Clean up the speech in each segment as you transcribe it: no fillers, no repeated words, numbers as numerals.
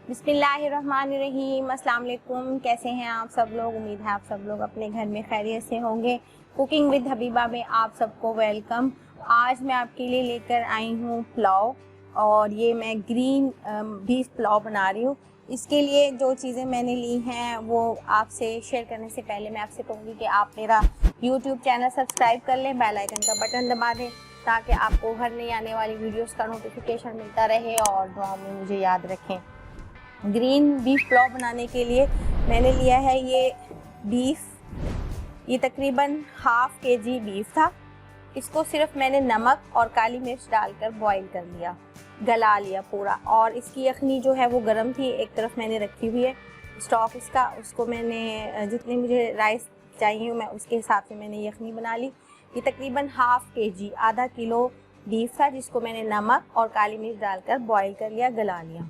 बिस्मिल्लाहिर्रहमानिर्रहीम। अस्सलाम वालेकुम। कैसे हैं आप सब लोग? उम्मीद है आप सब लोग अपने घर में खैरियत से होंगे। कुकिंग विद हबीबा में आप सबको वेलकम। आज मैं आपके लिए लेकर आई हूँ पुलाव, और ये मैं ग्रीन बीफ पुलाव बना रही हूँ। इसके लिए जो चीज़ें मैंने ली हैं वो आपसे शेयर करने से पहले मैं आपसे कहूँगी कि आप मेरा यूट्यूब चैनल सब्सक्राइब कर लें, बेल आइकन का बटन दबा दें ताकि आपको हर नई आने वाली वीडियोस का नोटिफिकेशन मिलता रहे, और दुआ में मुझे याद रखें। ग्रीन बीफ पुलाव बनाने के लिए मैंने लिया है ये बीफ, ये तकरीबन हाफ केजी बीफ था। इसको सिर्फ मैंने नमक और काली मिर्च डालकर बॉईल कर लिया, गला लिया पूरा। और इसकी यखनी जो है वो गर्म थी, एक तरफ मैंने रखी हुई है स्टॉक इसका। उसको मैंने जितने मुझे राइस चाहिए मैं उसके हिसाब से मैंने यखनी बना ली। ये तकरीबन हाफ केजी, आधा किलो बीफ था जिसको मैंने नमक और काली मिर्च डालकर बॉईल कर लिया, गला लिया।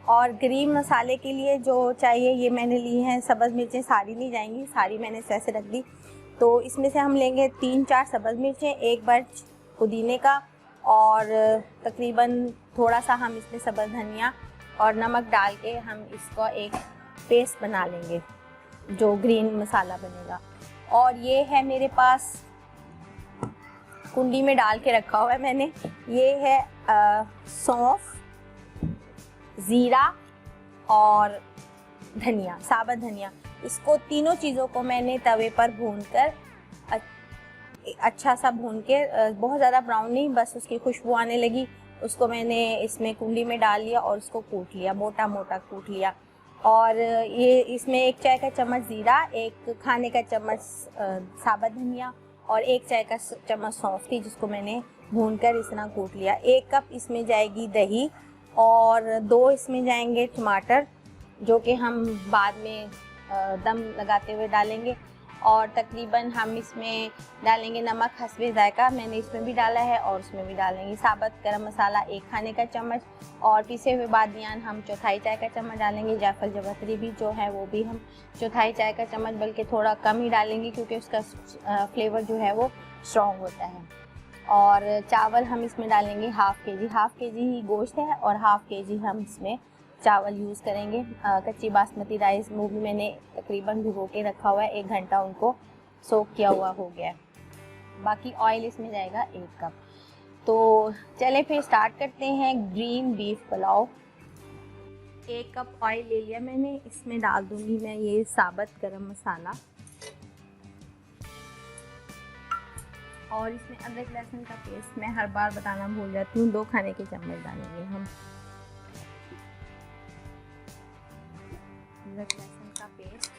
और ग्रीन मसाले के लिए जो चाहिए ये मैंने ली हैं सब्ज़ मिर्चें, सारी ली जाएंगी, सारी मैंने ऐसे रख दी। तो इसमें से हम लेंगे 3-4 सब्ज़ मिर्चें, एक बर्च पुदीने का, और तकरीबन थोड़ा सा हम इसमें सब्ज़ धनिया और नमक डाल के हम इसको एक पेस्ट बना लेंगे जो ग्रीन मसाला बनेगा। और ये है मेरे पास कुंडी में डाल के रखा हुआ है मैंने, ये है सौंफ, ज़ीरा और धनिया, साबुत धनिया। इसको तीनों चीज़ों को मैंने तवे पर भूनकर अच्छा सा भून के, बहुत ज़्यादा ब्राउन नहीं, बस उसकी खुशबू आने लगी, उसको मैंने इसमें कुंडी में डाल लिया और उसको कूट लिया, मोटा मोटा कूट लिया। और ये इसमें 1 चाय का चम्मच ज़ीरा, 1 खाने का चम्मच साबुत धनिया और 1 चाय का चम्मच सौंफ थी जिसको मैंने भूनकर इस तरह कूट लिया। 1 कप इसमें जाएगी दही, और 2 इसमें जाएंगे टमाटर जो कि हम बाद में दम लगाते हुए डालेंगे। और तकरीबन हम इसमें डालेंगे नमक हस्बे ज़ायका, मैंने इसमें भी डाला है और उसमें भी डालेंगे। साबुत गरम मसाला 1 खाने का चम्मच, और पिसे हुए बादियान हम 1/4 चाय का चम्मच डालेंगे। जायफल जवतरी भी जो है वो भी हम 1/4 चाय का चम्मच, बल्कि थोड़ा कम ही डालेंगे क्योंकि उसका फ्लेवर जो है वो स्ट्रॉन्ग होता है। और चावल हम इसमें डालेंगे हाफ केजी ही गोश्त है, और हाफ केजी हम इसमें चावल यूज़ करेंगे। कच्ची बासमती राइस वो भी मैंने तकरीबन भिगो के रखा हुआ है, 1 घंटा उनको सोक किया हुआ हो गया है। बाकी ऑयल इसमें जाएगा 1 कप। तो चले फिर स्टार्ट करते हैं green beef pulao. 1 cup oil ले लिया मैंने, इसमें डाल दूँगी मैं ये साबुत गरम मसाला, और इसमें अदरक लहसुन का पेस्ट मैं हर बार बताना भूल जाती हूँ, 2 खाने के चम्मच डालेंगे हम अदरक लहसुन का पेस्ट।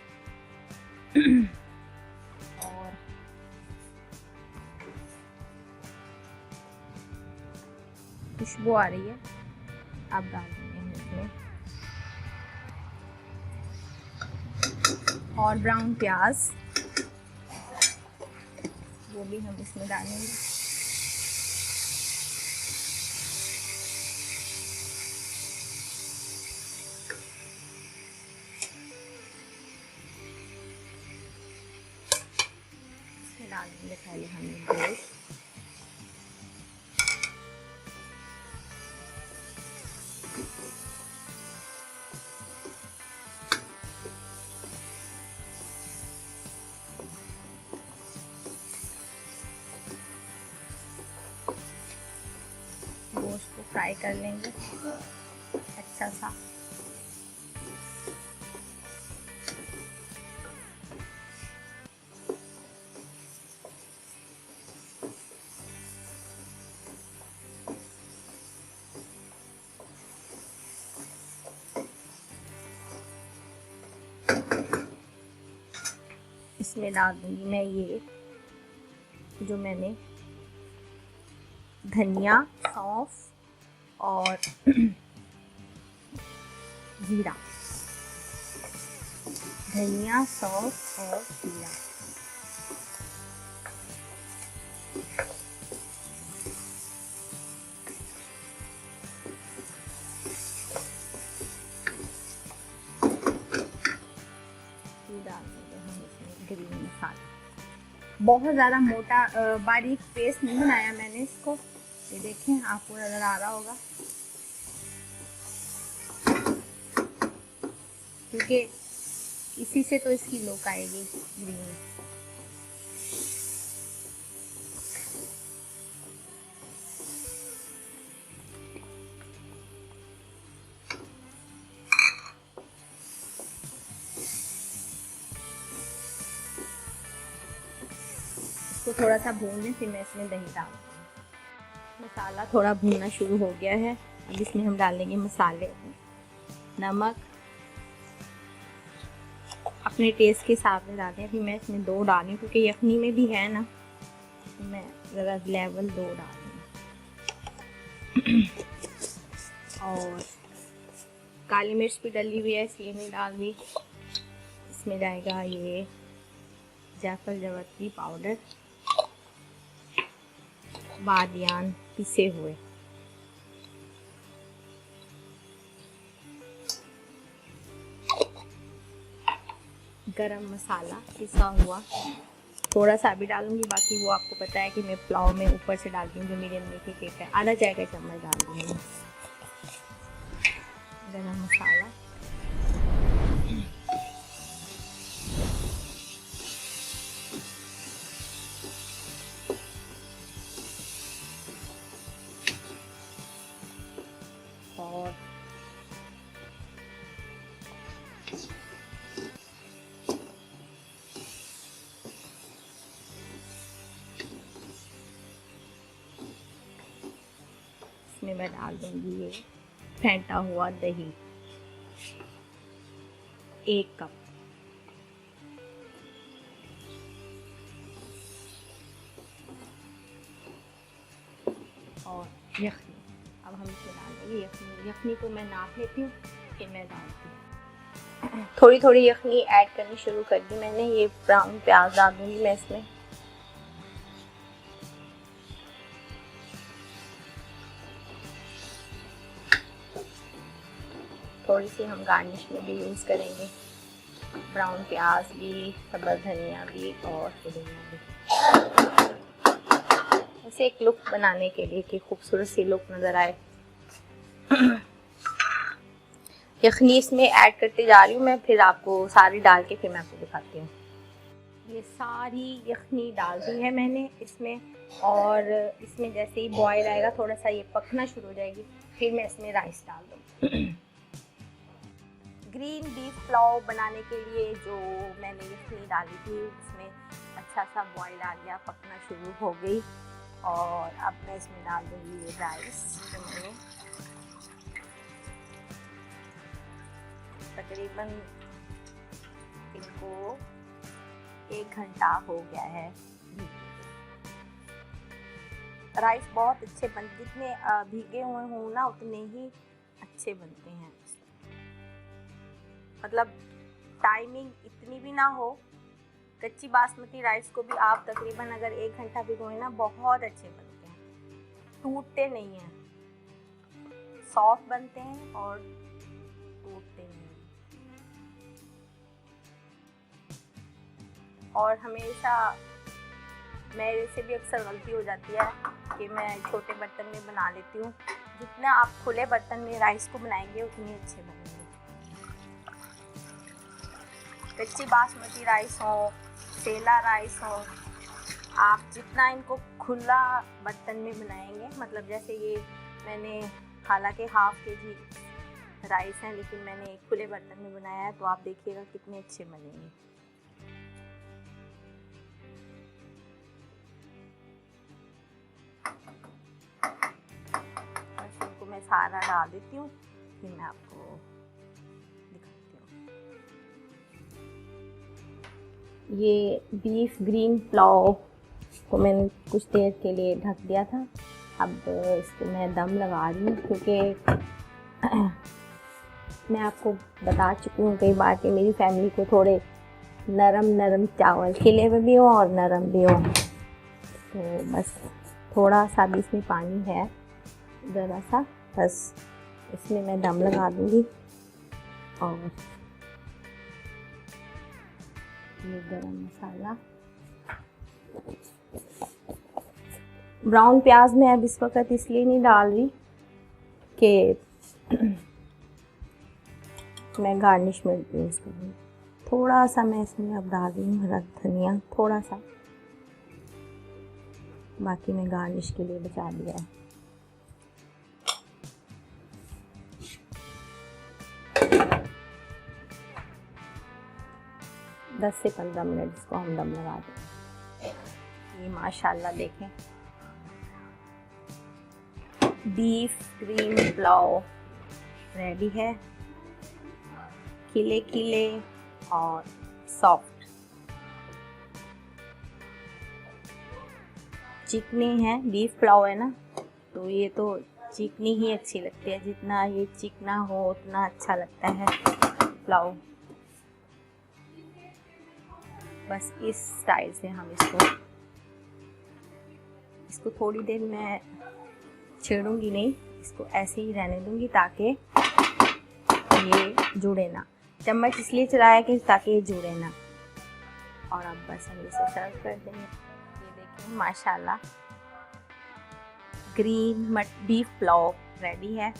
और खुशबू आ रही है, अब डाल देंगे हम इसमें। और ब्राउन प्याज वो भी हम इसमें डालेंगे। इसमें डालेंगे पहले हम गोश्त, गोश्त को फ्राई कर लेंगे अच्छा सा। इसमें डाल दूँगी मैं ये जो मैंने धनिया, सौंफ और ज़ीरा, धनिया, सौंफ और ज़ीरा। डाल देंगे हम इसमें ग्रीन मसाला। बहुत ज़्यादा मोटा बारीक पेस्ट नहीं बनाया मैंने इसको, ये देखें आपको नज़र आ रहा होगा। क्योंकि इसी से तो इसकी लुक आएगी ग्रीन। इसको थोड़ा सा भून लें, फिर मैं इसमें दही डालूंगी। मसाला थोड़ा भूनना शुरू हो गया है। अब इसमें हम डालेंगे मसाले, नमक अपने टेस्ट के हिसाब से डालें। अभी मैं इसमें 2 डाली क्योंकि यखनी में भी है ना, तो मैं ज़रा लेवल 2 डालूँगी। और काली मिर्च भी डली हुई है इसलिए नहीं डाल दी। इसमें जाएगा ये जायफल जावित्री पाउडर, बादियान पिसे हुए, गरम मसाला पिसा हुआ थोड़ा सा भी डालूंगी, बाकी वो आपको पता है कि मैं पुलाव में ऊपर से डालती हूँ जो मीडियम मीठी केक है। आधा चाय का चम्मच डाल दूँगी गरम मसाला। और इसमें मैं डाल दूंगी ये फेंटा हुआ दही 1 कप। और यखनी, अब हम इसमें डाल देंगे यखनी। यखनी को मैं नाप लेती हूँ, फिर मैं डालती हूँ। थोड़ी थोड़ी यखनी ऐड करनी शुरू कर दी मैंने। ये ब्राउन प्याज डाल दूँगी मैं इसमें। थोड़ी सी हम गार्निश में भी यूज़ करेंगे, ब्राउन प्याज भी, सब्ज़ धनिया भी और पुदीना भी, ऐसे एक लुक बनाने के लिए कि खूबसूरत सी लुक नज़र आए। यखनी इसमें ऐड करते जा रही हूँ मैं, फिर आपको सारी डाल के फिर मैं आपको दिखाती हूँ। ये सारी यखनी डाल दी है मैंने इसमें, और इसमें जैसे ही बॉयल आएगा थोड़ा सा ये पकना शुरू हो जाएगी, फिर मैं इसमें राइस डाल दूँगी। ग्रीन बीफ पुलाव बनाने के लिए जो मैंने यखनी डाली थी उसमें अच्छा सा बॉयल आ गया, पकना शुरू हो गई। और अब मैं इसमें डाल दूँगी ये राइस। तो मैंने तकरीबन इनको 1 घंटा हो गया है। राइस बहुत अच्छे जितने भीगे हुए हों ना उतने ही अच्छे बनते हैं। मतलब टाइमिंग इतनी भी ना हो। कच्ची बासमती राइस को भी आप तकरीबन अगर 1 घंटा भिगोएं ना, बहुत अच्छे बनते हैं, टूटते नहीं हैं, सॉफ्ट बनते हैं और टूटते नहीं हैं। और हमेशा मेरे से भी अक्सर गलती हो जाती है कि मैं छोटे बर्तन में बना लेती हूँ। जितना आप खुले बर्तन में राइस को बनाएंगे उतने अच्छे बनेंगे। कच्ची बासमती राइस हो, सेला राइस हो, आप जितना इनको खुला बर्तन में बनाएंगे, मतलब जैसे ये मैंने हालांकि ½ kg राइस है लेकिन मैंने खुले बर्तन में बनाया है, तो आप देखिएगा कितने अच्छे बनेंगे। बस इनको मैं सारा डाल देती हूँ, फिर मैं आपको दिखाती हूँ। ये बीफ ग्रीन पुलाव को मैंने कुछ देर के लिए ढक दिया था। अब इसको मैं दम लगा रही हूँ, क्योंकि मैं आपको बता चुकी हूँ कई बार कि मेरी फैमिली को थोड़े नरम नरम चावल, खिले हुए भी हो और नरम भी हो। तो बस थोड़ा सा भी इसमें पानी है, ज़रा सा, बस इसमें मैं दम लगा दूँगी। और ये गरम मसाला, ब्राउन प्याज मैं अब इस वक्त इसलिए नहीं डाल रही कि मैं गार्निश में यूज़ करूँगी। थोड़ा सा मैं इसमें अब डाल रही हूँ हरा धनिया, थोड़ा सा, बाकी मैं गार्निश के लिए बचा दिया है। दस से 15 मिनट इसको हम दम लगा दें। ये माशाल्लाह देखें, बीफ ग्रीन पुलाव रेडी है, खिले खिले और सॉफ्ट। चिकनी है, बीफ पुलाव है ना, तो ये तो चिकनी ही अच्छी लगती है। जितना ये चिकना हो उतना अच्छा लगता है पुलाव। बस इस स्टाइल से हम इसको थोड़ी देर मैं छेड़ूंगी नहीं, इसको ऐसे ही रहने दूंगी ताकि ये जुड़े ना। चम्मच इसलिए चलाया कि ताकि ये जुड़े ना। और अब बस हम इसे सर्व कर देंगे। ये देखिए माशाल्लाह ग्रीन बीफ पुलाव रेडी है।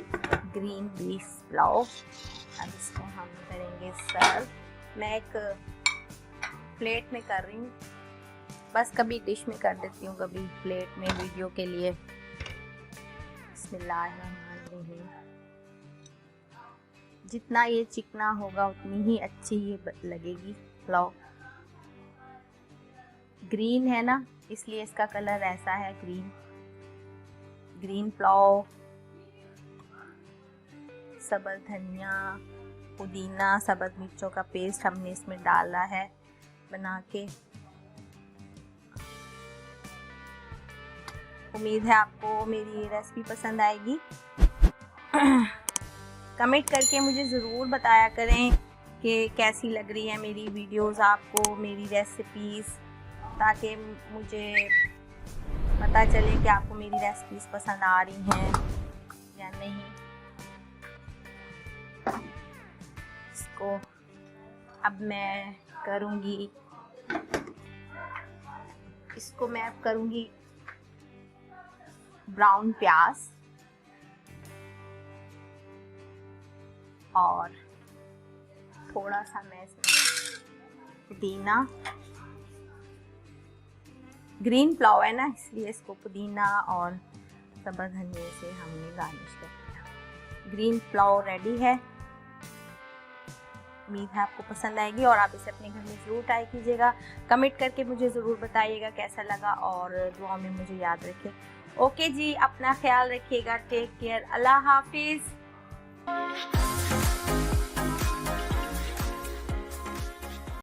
ग्रीन बीफ पुलाव, अब इसको हम करेंगे सर्व। मैं एक प्लेट में कर रही हूँ, बस कभी डिश में कर देती हूँ, कभी प्लेट में वीडियो के लिए। बिस्मिल्लाहिर्रहमानिर्रहीम। जितना ये चिकना होगा उतनी ही अच्छी ये लगेगी पुलाव। ग्रीन है ना, इसलिए इसका कलर ऐसा है ग्रीन पुलाव। सब्ज़ धनिया, पुदीना, सब्ज़ मिर्चों का पेस्ट हमने इसमें डाला है बना के। उम्मीद है आपको मेरी ये रेसिपी पसंद आएगी। कमेंट करके मुझे ज़रूर बताया करें कि कैसी लग रही है मेरी वीडियोस आपको, मेरी रेसिपीज़, ताकि मुझे पता चले कि आपको मेरी रेसिपीज़ पसंद आ रही हैं या नहीं। इसको अब मैं करूँगी, इसको मैं अब करूँगी ब्राउन प्याज और थोड़ा सा मैं इसमें पुदीना, ग्रीन पुलाव है ना इसलिए इसको पुदीना और सब्ज़ धनिया से हमने गार्निश कर दिया। ग्रीन पुलाव रेडी है। उम्मीद है आपको पसंद आएगी और आप इसे अपने घर में ज़रूर ट्राई कीजिएगा। कमेंट करके मुझे ज़रूर बताइएगा कैसा लगा और दुआ में मुझे याद रखें। ओके जी, अपना ख्याल रखिएगा। Take care. अल्लाह हाफिज़।